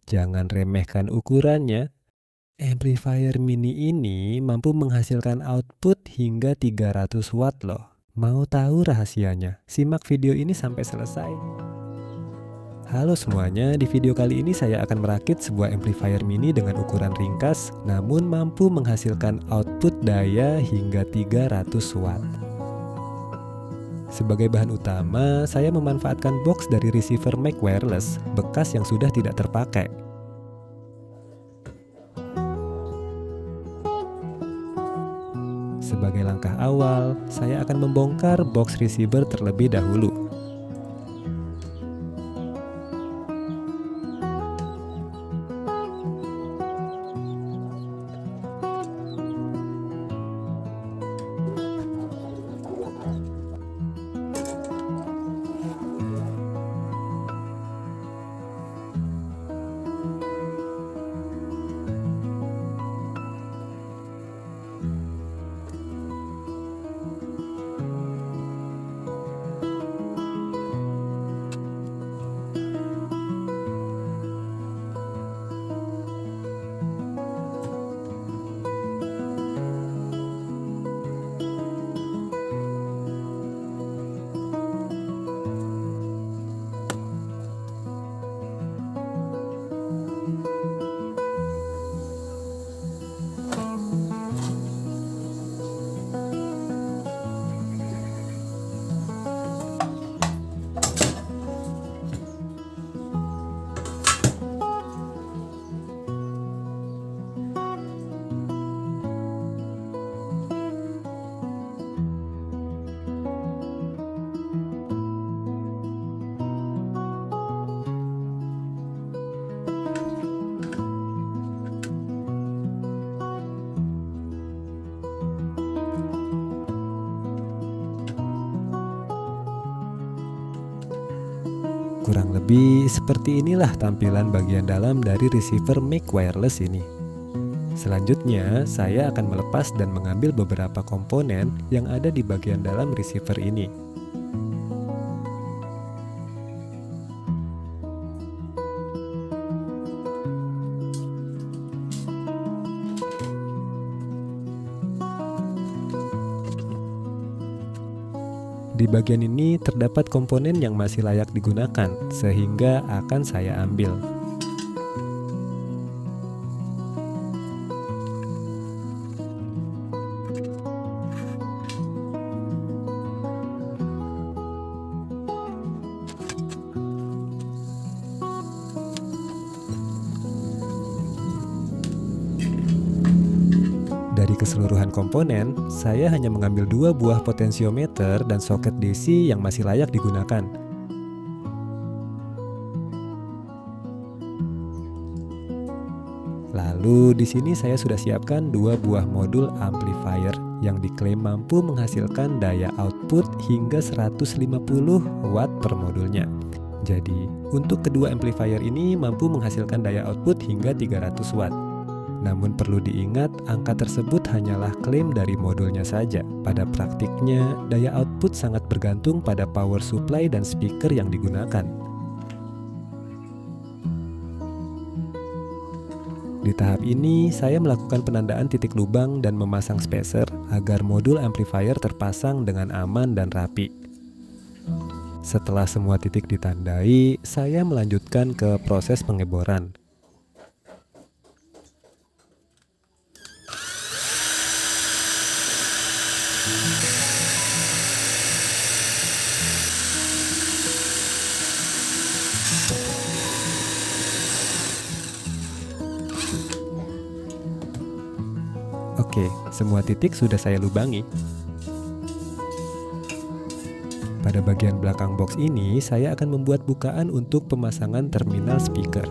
Jangan remehkan ukurannya. Amplifier mini ini mampu menghasilkan output hingga 300 watt loh. Mau tahu rahasianya? Simak video ini sampai selesai. Halo semuanya, di video kali ini saya akan merakit sebuah amplifier mini dengan ukuran ringkas namun mampu menghasilkan output daya hingga 300 watt. Sebagai bahan utama, saya memanfaatkan box dari receiver mic wireless bekas yang sudah tidak terpakai. Sebagai langkah awal, saya akan membongkar box receiver terlebih dahulu. Kurang lebih seperti inilah tampilan bagian dalam dari receiver mic wireless ini. Selanjutnya, saya akan melepas dan mengambil beberapa komponen yang ada di bagian dalam receiver ini. Di bagian ini terdapat komponen yang masih layak digunakan, sehingga akan saya ambil. Dari keseluruhan komponen, saya hanya mengambil 2 buah potensiometer dan soket DC yang masih layak digunakan. Lalu di sini saya sudah siapkan 2 buah modul amplifier yang diklaim mampu menghasilkan daya output hingga 150 watt per modulnya. Jadi, untuk kedua amplifier ini mampu menghasilkan daya output hingga 300 watt. Namun perlu diingat, angka tersebut hanyalah klaim dari modulnya saja. Pada praktiknya, daya output sangat bergantung pada power supply dan speaker yang digunakan. Di tahap ini, saya melakukan penandaan titik lubang dan memasang spacer agar modul amplifier terpasang dengan aman dan rapi. Setelah semua titik ditandai, saya melanjutkan ke proses pengeboran. Oke, semua titik sudah saya lubangi. Pada bagian belakang box ini, saya akan membuat bukaan untuk pemasangan terminal speaker.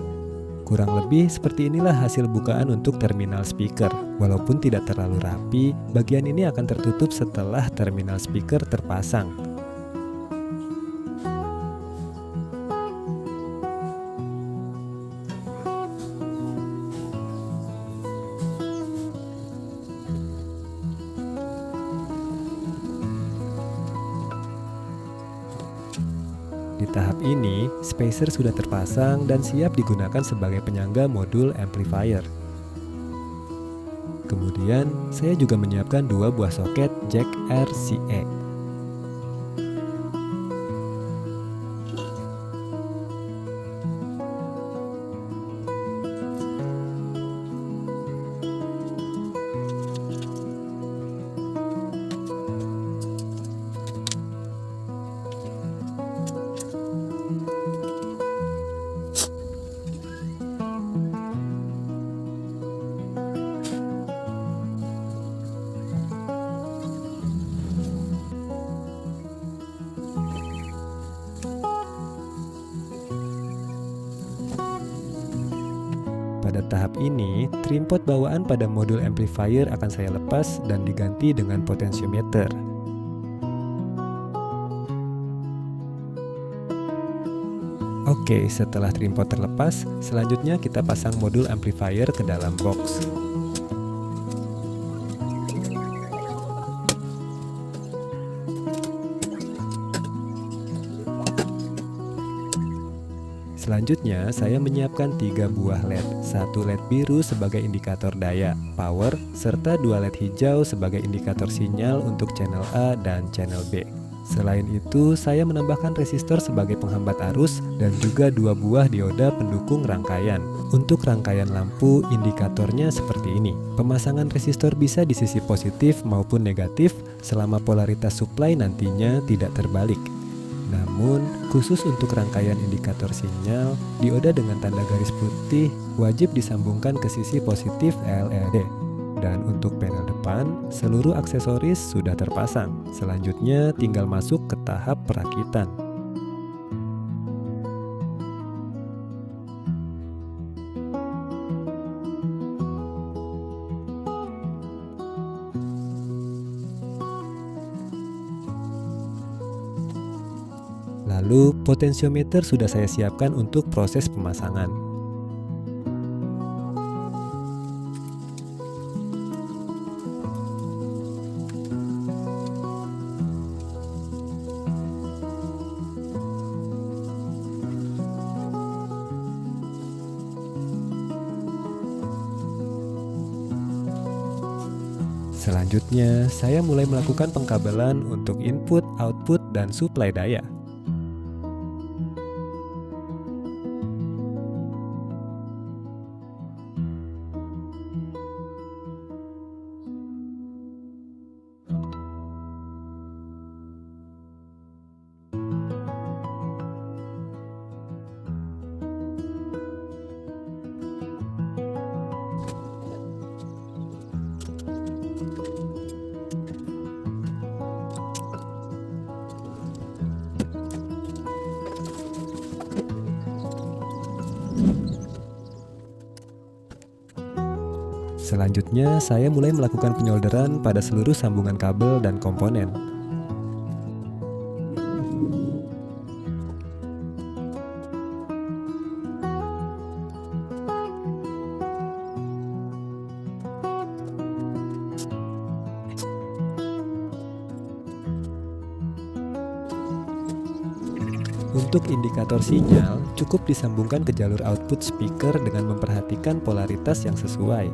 Kurang lebih seperti inilah hasil bukaan untuk terminal speaker. Walaupun tidak terlalu rapi, bagian ini akan tertutup setelah terminal speaker terpasang. Di tahap ini, spacer sudah terpasang dan siap digunakan sebagai penyangga modul amplifier. Kemudian, saya juga menyiapkan dua buah soket jack RCA. Pada tahap ini, trimpot bawaan pada modul amplifier akan saya lepas dan diganti dengan potensiometer. Oke, setelah trimpot terlepas, selanjutnya kita pasang modul amplifier ke dalam box. Selanjutnya, saya menyiapkan 3 buah LED, satu LED biru sebagai indikator daya, power, serta 2 LED hijau sebagai indikator sinyal untuk channel A dan channel B. Selain itu, saya menambahkan resistor sebagai penghambat arus dan juga 2 buah dioda pendukung rangkaian. Untuk rangkaian lampu, indikatornya seperti ini. Pemasangan resistor bisa di sisi positif maupun negatif selama polaritas supply nantinya tidak terbalik. Namun, khusus untuk rangkaian indikator sinyal, dioda dengan tanda garis putih wajib disambungkan ke sisi positif LED. Dan untuk panel depan, seluruh aksesoris sudah terpasang. Selanjutnya, tinggal masuk ke tahap perakitan. Lalu, potensiometer sudah saya siapkan untuk proses pemasangan. Selanjutnya, saya mulai melakukan pengkabelan untuk input, output, dan suplai daya. Selanjutnya, saya mulai melakukan penyolderan pada seluruh sambungan kabel dan komponen. Untuk indikator sinyal, cukup disambungkan ke jalur output speaker dengan memperhatikan polaritas yang sesuai.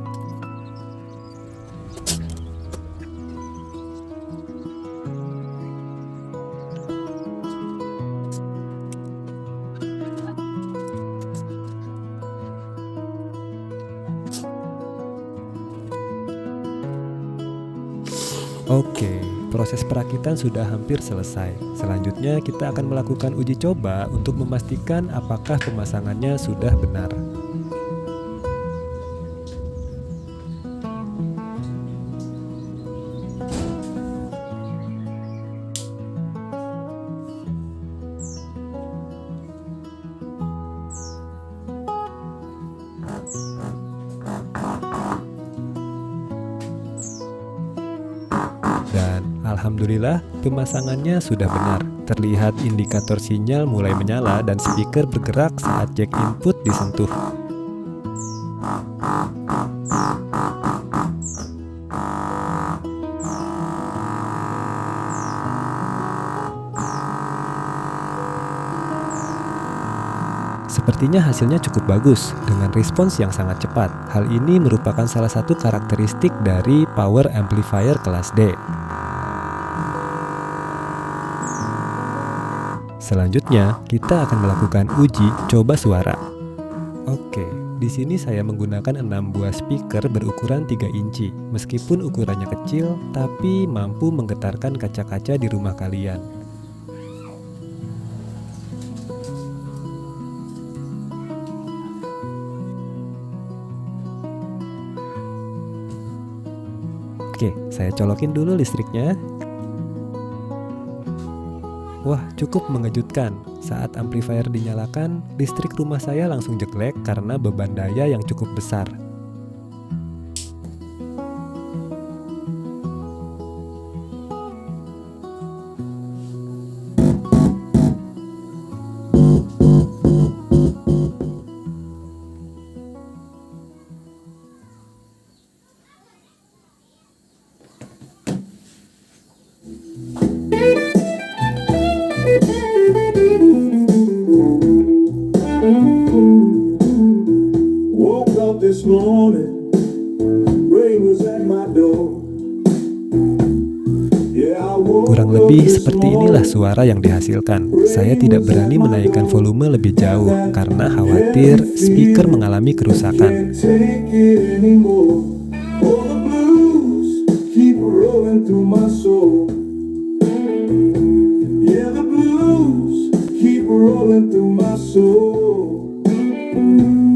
Oke, proses perakitan sudah hampir selesai. Selanjutnya kita akan melakukan uji coba untuk memastikan apakah pemasangannya sudah benar. Dan alhamdulillah pemasangannya sudah benar. Terlihat indikator sinyal mulai menyala dan speaker bergerak saat jack input disentuh. Artinya hasilnya cukup bagus dengan respons yang sangat cepat. Hal ini merupakan salah satu karakteristik dari power amplifier kelas D. Selanjutnya, kita akan melakukan uji coba suara. Oke, di sini saya menggunakan 6 buah speaker berukuran 3 inci. Meskipun ukurannya kecil, tapi mampu menggetarkan kaca-kaca di rumah kalian. Oke, saya colokin dulu listriknya. Wah, cukup mengejutkan. Saat amplifier dinyalakan, listrik rumah saya langsung jelek karena beban daya yang cukup besar. This morning, rain was at my door. Kurang lebih seperti inilah suara yang dihasilkan. Saya tidak berani menaikkan volume lebih jauh karena khawatir speaker mengalami kerusakan.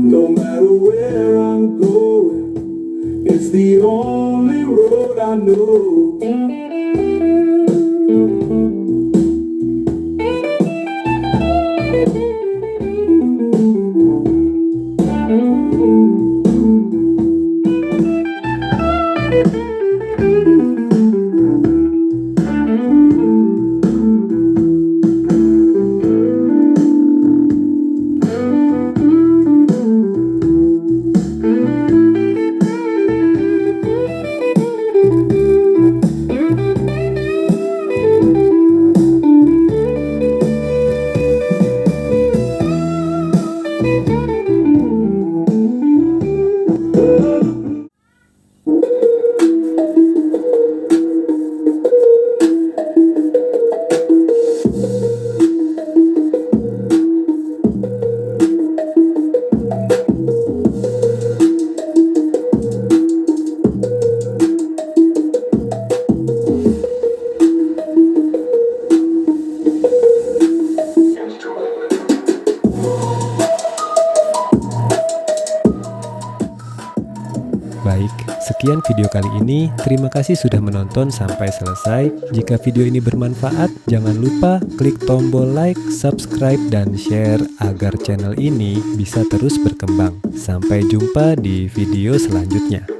No matter where I'm going, it's the only road I know. Baik, sekian video kali ini. Terima kasih sudah menonton sampai selesai. Jika video ini bermanfaat, jangan lupa klik tombol like, subscribe, dan share agar channel ini bisa terus berkembang. Sampai jumpa di video selanjutnya.